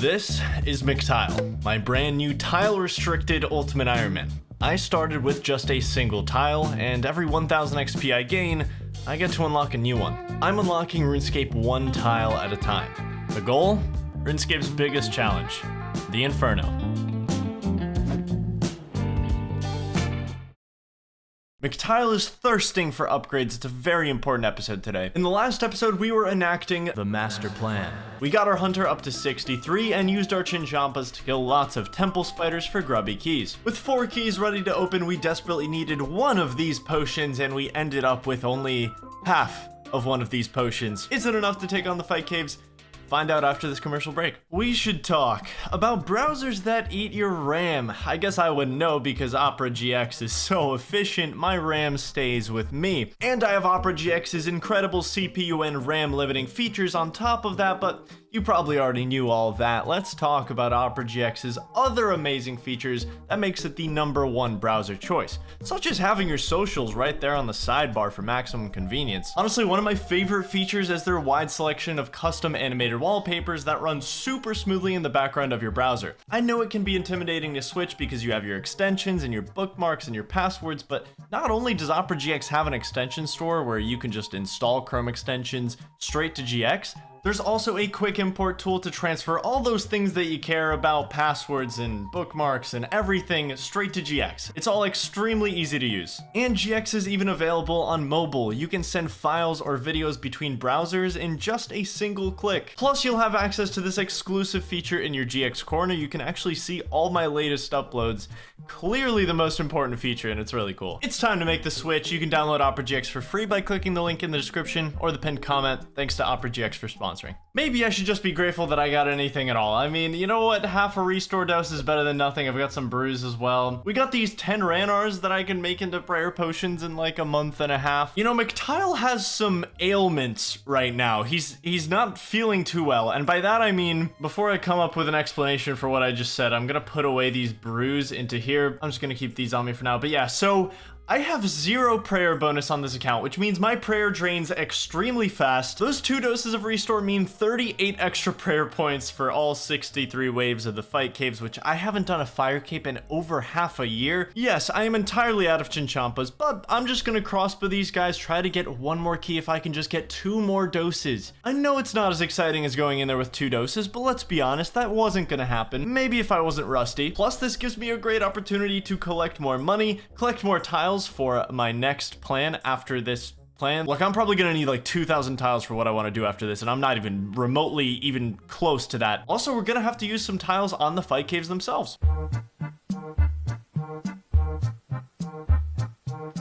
This is McTile, my brand new tile-restricted Ultimate Ironman. I started with just a single tile, and every 1000 XP I gain, I get to unlock a new one. I'm unlocking RuneScape one tile at a time. The goal? RuneScape's biggest challenge, the Inferno. McTile is thirsting for upgrades. It's a very important episode today. In the last episode, we were enacting the master plan. We got our hunter up to 63 and used our chinchompas to kill lots of temple spiders for grubby keys. With 4 keys ready to open, we desperately needed one of these potions, and we ended up with only half of one of these potions. Is it enough to take on the fight caves? Find out after this commercial break. We should talk about browsers that eat your RAM. I guess I wouldn't know because Opera GX is so efficient, my RAM stays with me. And I have Opera GX's incredible CPU and RAM limiting features on top of that, but you probably already knew all that. Let's talk about Opera GX's other amazing features that makes it the #1 browser choice, such as having your socials right there on the sidebar for maximum convenience. Honestly, one of my favorite features is their wide selection of custom animated wallpapers that run super smoothly in the background of your browser. I know it can be intimidating to switch because you have your extensions and your bookmarks and your passwords, but not only does Opera GX have an extension store where you can just install Chrome extensions straight to GX, there's also a quick import tool to transfer all those things that you care about, passwords and bookmarks and everything, straight to GX. It's all extremely easy to use. And GX is even available on mobile. You can send files or videos between browsers in just a single click. Plus, you'll have access to this exclusive feature in your GX corner. You can actually see all my latest uploads. Clearly the most important feature, and it's really cool. It's time to make the switch. You can download Opera GX for free by clicking the link in the description or the pinned comment. Thanks to Opera GX for sponsoring. Maybe I should just be grateful that I got anything at all. I mean, you know what? Half a restore dose is better than nothing. I've got some brews as well. We got these 10 Ranars that I can make into prayer potions in like a month and a half. You know, McTile has some ailments right now. He's not feeling too well. And by that I mean, before I come up with an explanation for what I just said, I'm gonna put away these brews into here. I'm just gonna keep these on me for now. But yeah, so I have 0 prayer bonus on this account, which means my prayer drains extremely fast. Those 2 doses of restore mean 38 extra prayer points for all 63 waves of the fight caves, which I haven't done a fire cape in over half a year. Yes, I am entirely out of chinchompas, but I'm just gonna crossbow these guys, try to get 1 more key if I can just get 2 more doses. I know it's not as exciting as going in there with 2 doses, but let's be honest, that wasn't gonna happen. Maybe if I wasn't rusty. Plus, this gives me a great opportunity to collect more money, collect more tiles for my next plan after this plan. Look, I'm probably gonna need like 2,000 tiles for what I want to do after this, and I'm not even remotely even close to that. Also, we're gonna have to use some tiles on the fight caves themselves.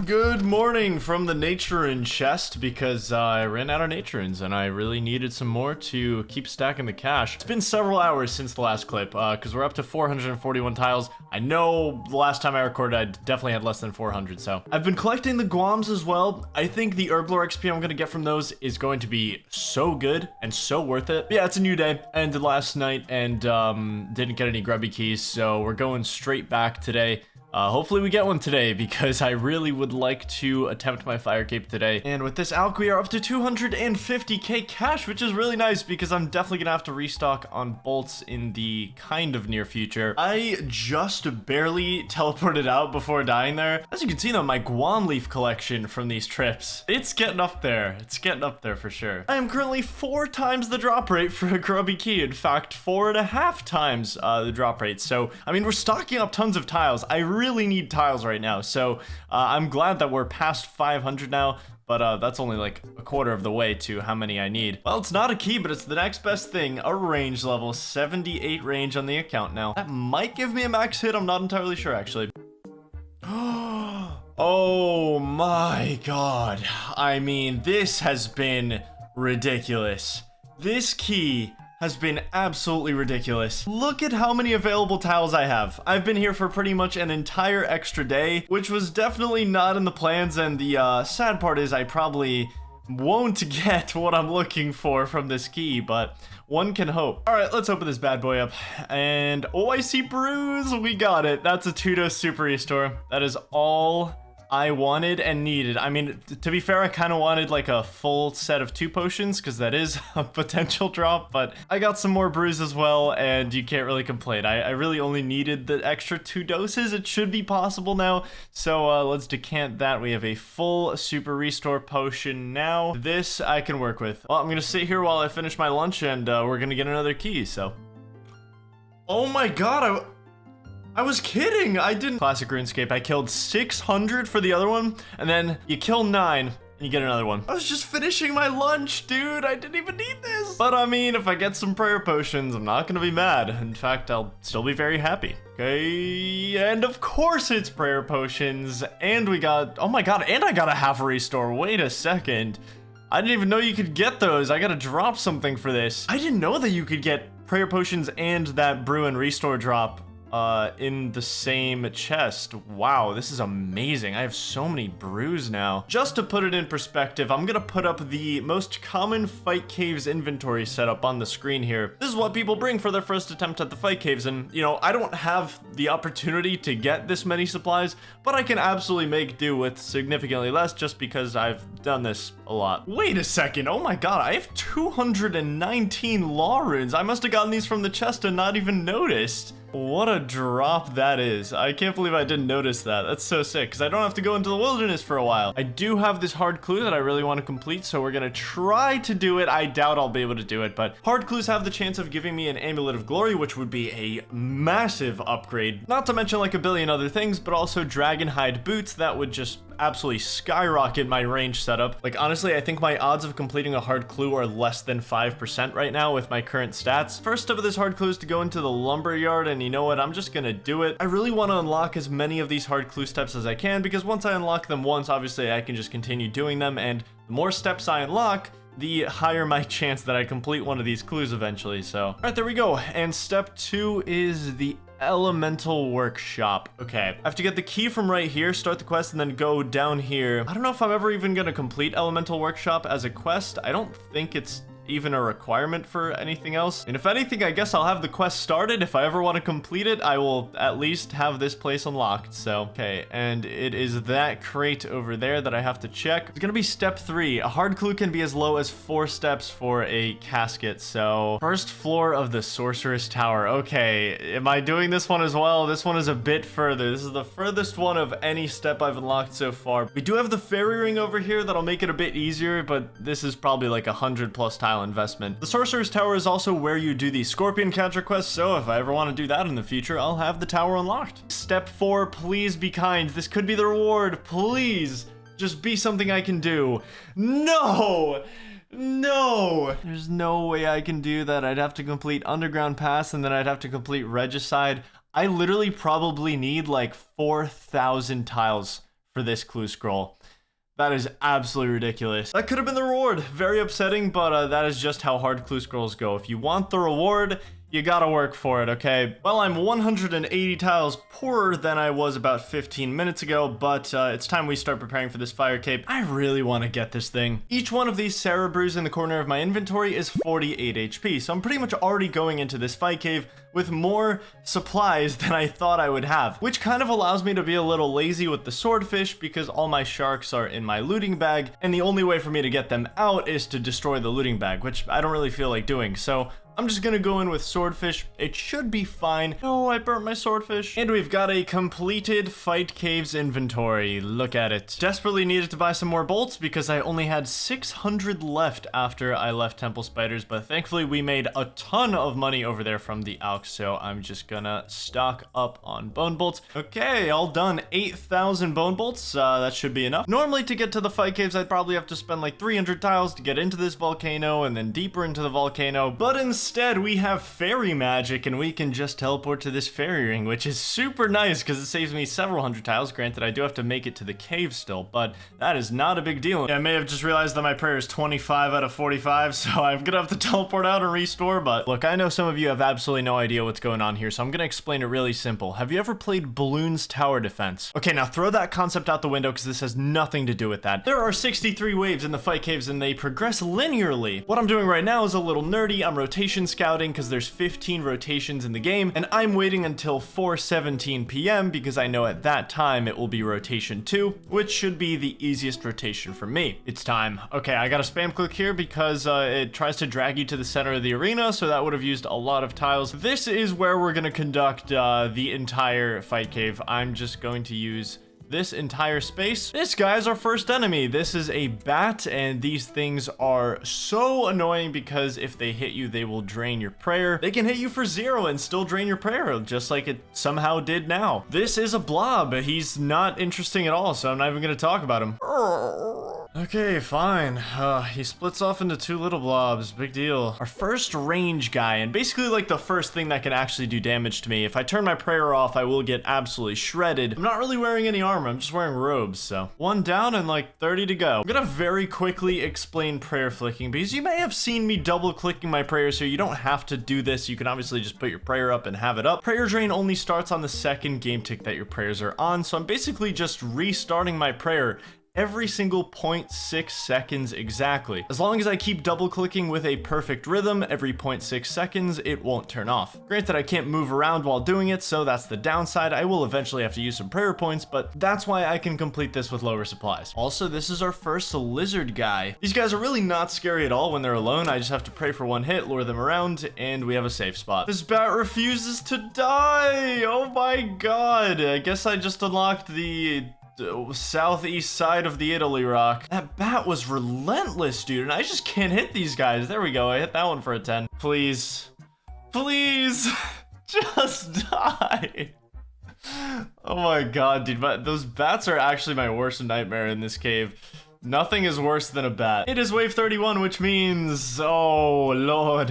Good morning from the nature rune chest, because I ran out of nature runes and I really needed some more to keep stacking the cash. It's been several hours since the last clip, because we're up to 441 tiles. I know the last time I recorded I definitely had less than 400, so I've been collecting the guams as well. I think the herblore XP I'm gonna get from those is going to be so good and so worth it. But yeah, it's a new day. I ended last night and didn't get any grubby keys, so we're going straight back today. Hopefully we get one today, because I really would like to attempt my fire cape today. And with this alch, we are up to 250k cash, which is really nice because I'm definitely gonna have to restock on bolts in the kind of near future. I just barely teleported out before dying there. As you can see though, my guam leaf collection from these trips, it's getting up there. It's getting up there for sure. I am currently 4 times the drop rate for a grubby key. In fact, 4.5 times the drop rate. So, I mean, we're stocking up tons of tiles. I really need tiles right now, so I'm glad that we're past 500 now, but that's only like a quarter of the way to how many I need. Well, it's not a key, but it's the next best thing, a range level, 78 range on the account now. That might give me a max hit, I'm not entirely sure actually. Oh my god, I mean, this has been ridiculous. This key has been absolutely ridiculous. Look at how many available tiles I have. I've been here for pretty much an entire extra day, which was definitely not in the plans, and the sad part is I probably won't get what I'm looking for from this key, but one can hope. All right, let's open this bad boy up. And oh, I see brews. We got it. That's a 2-dose super restore. That is all I wanted and needed. I mean, to be fair, I kind of wanted like a full set of 2 potions because that is a potential drop, but I got some more brews as well, and you can't really complain. I really only needed the extra 2 doses. It should be possible now, so let's decant that. We have a full super restore potion now. This I can work with. Well, I'm gonna sit here while I finish my lunch, and we're gonna get another key, so. Oh my god, I was kidding. I didn't. Classic RuneScape. I killed 600 for the other one, and then you kill 9 and you get another one. I was just finishing my lunch, dude. I didn't even need this. But I mean, if I get some prayer potions, I'm not gonna be mad. In fact, I'll still be very happy. Okay, and of course it's prayer potions, and we got, oh my god, and I got a half a restore. Wait a second. I didn't even know you could get those. I gotta drop something for this. I didn't know that you could get prayer potions and that brew and restore drop in the same chest. Wow, this is amazing. I have so many brews now. Just to put it in perspective, I'm gonna put up the most common fight caves inventory setup on the screen here. This is what people bring for their first attempt at the fight caves, and you know, I don't have the opportunity to get this many supplies, but I can absolutely make do with significantly less just because I've done this a lot. Wait a second, oh my god, I have 219 law runes. I must have gotten these from the chest and not even noticed. What a drop that is. I can't believe I didn't notice that. That's so sick, because I don't have to go into the wilderness for a while. I do have this hard clue that I really want to complete, so we're gonna try to do it. I doubt I'll be able to do it, but hard clues have the chance of giving me an Amulet of Glory, which would be a massive upgrade. Not to mention like a billion other things, but also dragon hide boots that would just absolutely skyrocket my range setup. Like honestly, I think my odds of completing a hard clue are less than 5% right now with my current stats. First step of this hard clue is to go into the lumber yard, and you know what, I'm just gonna do it. I really want to unlock as many of these hard clue steps as I can, because once I unlock them once, obviously I can just continue doing them, and the more steps I unlock, the higher my chance that I complete one of these clues eventually. So all right, there we go. And step 2 is the Elemental Workshop. Okay, I have to get the key from right here, start the quest, and then go down here. I don't know if I'm ever even gonna complete Elemental Workshop as a quest. I don't think it's even a requirement for anything else. And if anything, I guess I'll have the quest started. If I ever want to complete it, I will at least have this place unlocked. So, okay, and it is that crate over there that I have to check. It's gonna be step 3. A hard clue can be as low as 4 steps for a casket. So, first floor of the Sorceress Tower. Okay, am I doing this one as well? This one is a bit further. This is the furthest one of any step I've unlocked so far. We do have the fairy ring over here that'll make it a bit easier, but this is probably like 100+ tile investment. The Sorcerer's Tower is also where you do the Scorpion Catcher quest, so if I ever want to do that in the future, I'll have the tower unlocked. Step 4, please be kind. This could be the reward. Please, just be something I can do. No! No! There's no way I can do that. I'd have to complete Underground Pass, and then I'd have to complete Regicide. I literally probably need like 4,000 tiles for this clue scroll. That is absolutely ridiculous. That could have been the reward. Very upsetting, but that is just how hard clue scrolls go. If you want the reward, you gotta work for it, okay? Well, I'm 180 tiles poorer than I was about 15 minutes ago, but it's time we start preparing for this fire cape. I really want to get this thing. Each one of these Sarah brews in the corner of my inventory is 48 HP, so I'm pretty much already going into this fight cave with more supplies than I thought I would have, which kind of allows me to be a little lazy with the swordfish because all my sharks are in my looting bag, and the only way for me to get them out is to destroy the looting bag, which I don't really feel like doing, so I'm just gonna go in with swordfish. It should be fine. Oh, I burnt my swordfish. And we've got a completed Fight Caves inventory. Look at it. Desperately needed to buy some more bolts because I only had 600 left after I left Temple Spiders, but thankfully we made a ton of money over there from the Alks, so I'm just gonna stock up on bone bolts. Okay, all done. 8,000 bone bolts. That should be enough. Normally to get to the Fight Caves, I'd probably have to spend like 300 tiles to get into this volcano and then deeper into the volcano, but instead we have fairy magic and we can just teleport to this fairy ring, which is super nice because it saves me several hundred tiles. Granted, I do have to make it to the cave still, but that is not a big deal. Yeah, I may have just realized that my prayer is 25 out of 45, so I'm gonna have to teleport out and restore, but look, I know some of you have absolutely no idea what's going on here, so I'm gonna explain it really simple. Have you ever played Bloons Tower Defense? Okay, now throw that concept out the window because this has nothing to do with that. There are 63 waves in the Fight Caves and they progress linearly. What I'm doing right now is a little nerdy. I'm rotation rotation scouting because there's 15 rotations in the game, and I'm waiting until 4:17 p.m. because I know at that time it will be rotation 2, which should be the easiest rotation for me. It's time. Okay, I got a spam click here because it tries to drag you to the center of the arena, so that would have used a lot of tiles. This is where we're going to conduct the entire fight cave. I'm just going to use this entire space. This guy's our first enemy. This is a bat, and these things are so annoying because if they hit you, they will drain your prayer. They can hit you for 0 and still drain your prayer, just like it somehow did now. This is a blob. He's not interesting at all, so I'm not even gonna talk about him. Okay, fine. He splits off into 2 little blobs. Big deal. Our first range guy, and basically like the first thing that can actually do damage to me. If I turn my prayer off, I will get absolutely shredded. I'm not really wearing any armor. I'm just wearing robes, so 1 down and like 30 to go. I'm gonna very quickly explain prayer flicking because you may have seen me double clicking my prayers here. You don't have to do this. You can obviously just put your prayer up and have it up. Prayer drain only starts on the 2nd game tick that your prayers are on, so I'm basically just restarting my prayer every single 0.6 seconds exactly. As long as I keep double clicking with a perfect rhythm every 0.6 seconds, it won't turn off. Granted, I can't move around while doing it, so that's the downside. I will eventually have to use some prayer points, but that's why I can complete this with lower supplies. Also, this is our first lizard guy. These guys are really not scary at all when they're alone. I just have to pray for 1 hit, lure them around, and we have a safe spot. This bat refuses to die! Oh my god! I guess I just unlocked the southeast side of the Italy rock. That bat was relentless, dude, and I just can't hit these guys. There we go. I hit that one for a 10. Please. Please. Just die. Oh my god, dude. But those bats are actually my worst nightmare in this cave. Nothing is worse than a bat. It is wave 31, which means, oh lord,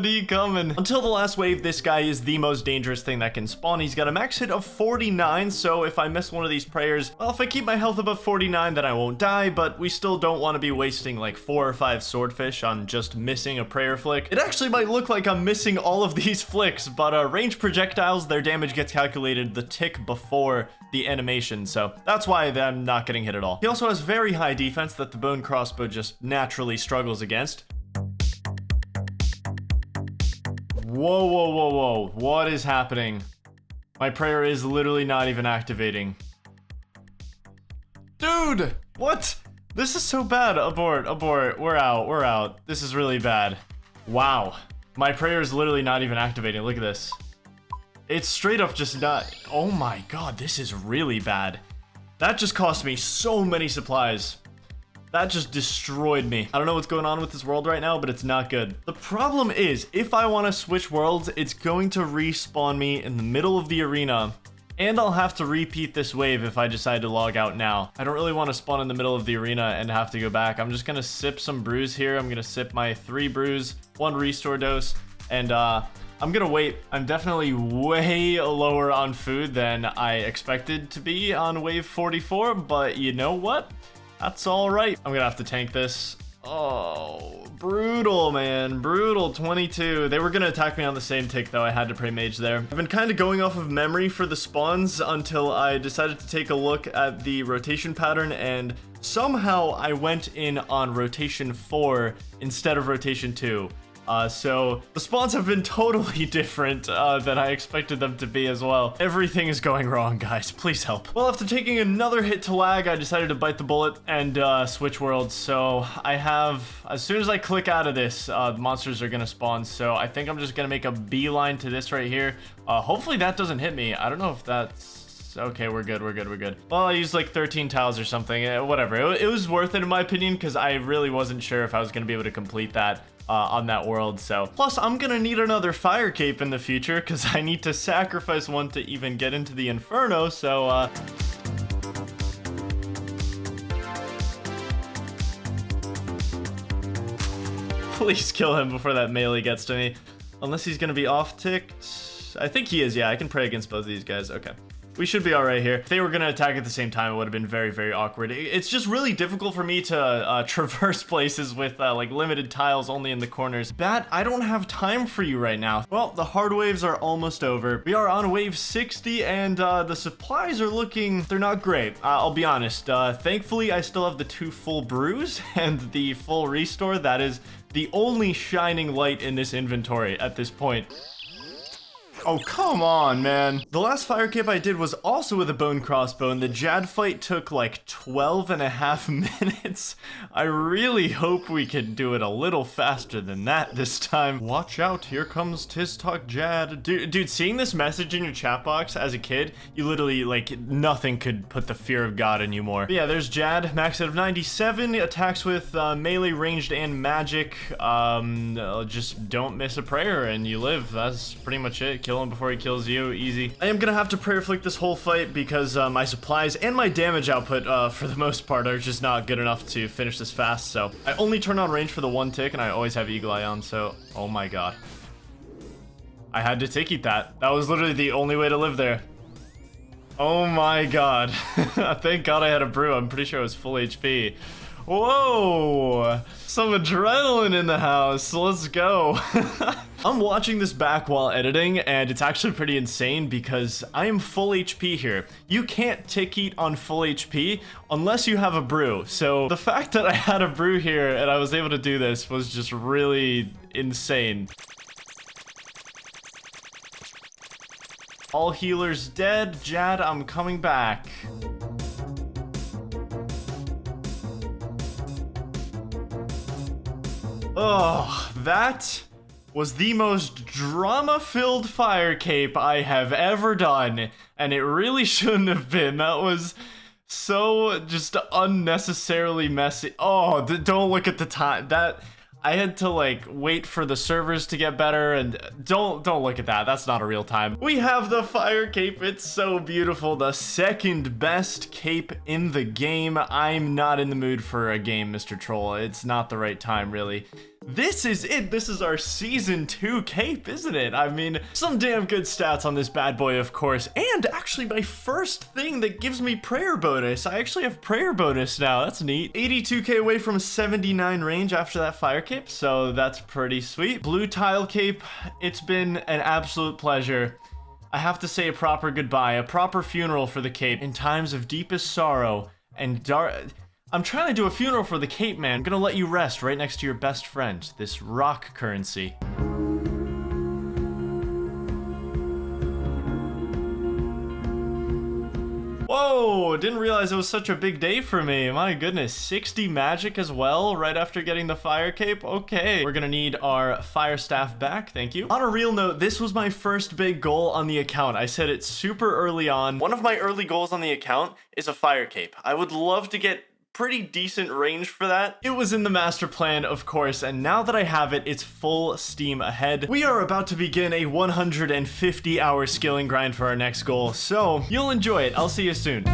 he coming. Until the last wave, this guy is the most dangerous thing that can spawn. He's got a max hit of 49, so if I miss one of these prayers, well, if I keep my health above 49, then I won't die, but we still don't want to be wasting like 4 or 5 swordfish on just missing a prayer flick. It actually might look like I'm missing all of these flicks, but range projectiles, their damage gets calculated the tick before the animation, so that's why I'm not getting hit at all. He also has very high defense that the bone crossbow just naturally struggles against. Whoa, what is happening? My prayer is literally not even activating. Dude, what? This is so bad. Abort, we're out. This is really bad. Wow, my prayer is literally not even activating. Look at this. It's straight up just not. Oh my god, this is really bad. That just cost me so many supplies. That just destroyed me. I don't know what's going on with this world right now, but it's not good. The problem is, if I want to switch worlds, it's going to respawn me in the middle of the arena, and I'll have to repeat this wave if I decide to log out now. I don't really want to spawn in the middle of the arena and have to go back. I'm just going to sip some brews here. I'm going to sip my 3 brews, 1 restore dose, and I'm gonna wait. I'm definitely way lower on food than I expected to be on wave 44, but you know what? That's all right. I'm gonna have to tank this. Oh, brutal, man. Brutal. 22. They were gonna attack me on the same tick, though. I had to pray mage there. I've been kind of going off of memory for the spawns until I decided to take a look at the rotation pattern, and somehow I went in on rotation 4 instead of rotation 2. So the spawns have been totally different than I expected them to be as well. Everything is going wrong, guys. Please help. Well, after taking another hit to lag, I decided to bite the bullet and switch worlds. So I have, as soon as I click out of this, the monsters are gonna spawn. So I think I'm just gonna make a beeline to this right here. Hopefully that doesn't hit me. I don't know if that's... Okay, we're good. Well, I used like 13 tiles or something. Whatever. It was worth it in my opinion because I really wasn't sure if I was gonna be able to complete that on that world. So plus I'm gonna need another fire cape in the future because I need to sacrifice one to even get into the inferno. So please kill him before that melee gets to me, unless he's gonna be off ticked. I think he is. Yeah, I can pray against both of these guys. Okay. We should be all right here. If they were gonna attack at the same time, it would have been very, very awkward. It's just really difficult for me to traverse places with like limited tiles only in the corners. Bat, I don't have time for you right now. Well, the hard waves are almost over. We are on wave 60 and the supplies are looking, they're not great. I'll be honest. Thankfully, I still have the 2 full brews and the full restore. That is the only shining light in this inventory at this point. Oh, come on, man. The last fire cape I did was also with a bone crossbow, and the Jad fight took like 12.5 minutes. I really hope we can do it a little faster than that this time. Watch out, here comes TzTok-Jad. Dude, seeing this message in your chat box as a kid, you literally, like, nothing could put the fear of God in you more. But yeah, there's Jad, max out of 97, attacks with melee, ranged, and magic. Just don't miss a prayer and you live. That's pretty much it. Kill him before he kills you, easy. I am gonna have to prayer flick this whole fight because my supplies and my damage output for the most part are just not good enough to finish this fast. So I only turn on range for the 1 tick and I always have eagle eye on. So oh my god, I had to tick eat that. That was literally the only way to live there. Oh my god. Thank god I had a brew. I'm pretty sure I was full HP. Whoa, some adrenaline in the house. Let's go. I'm watching this back while editing, and it's actually pretty insane because I am full HP here. You can't tick eat on full HP unless you have a brew. So the fact that I had a brew here and I was able to do this was just really insane. All healers dead. Jad, I'm coming back. Oh, that was the most drama-filled fire cape I have ever done, and it really shouldn't have been. That was so just unnecessarily messy. Oh, don't look at the time. That I had to like wait for the servers to get better, and don't look at that. That's not a real time. We have the fire cape. It's so beautiful. The second best cape in the game. I'm not in the mood for a game, Mr. Troll. It's not the right time, really. This is it. This is our season 2 cape, isn't it? I mean, some damn good stats on this bad boy, of course. And actually my first thing that gives me prayer bonus. I actually have prayer bonus now. That's neat. 82k away from 79 range after that fire cape. So that's pretty sweet. Blue tile cape. It's been an absolute pleasure. I have to say a proper goodbye, a proper funeral for the cape in times of deepest sorrow and dark. I'm trying to do a funeral for the cape, man. I'm gonna let you rest right next to your best friend, this rock currency. Whoa, didn't realize it was such a big day for me. My goodness, 60 magic as well right after getting the fire cape. Okay, we're gonna need our fire staff back, thank you. On a real note, this was my first big goal on the account. I said it super early on. One of my early goals on the account is a fire cape. I would love to get pretty decent range for that. It was in the master plan, of course, and now that I have it, it's full steam ahead. We are about to begin a 150-hour skilling grind for our next goal, so you'll enjoy it. I'll see you soon.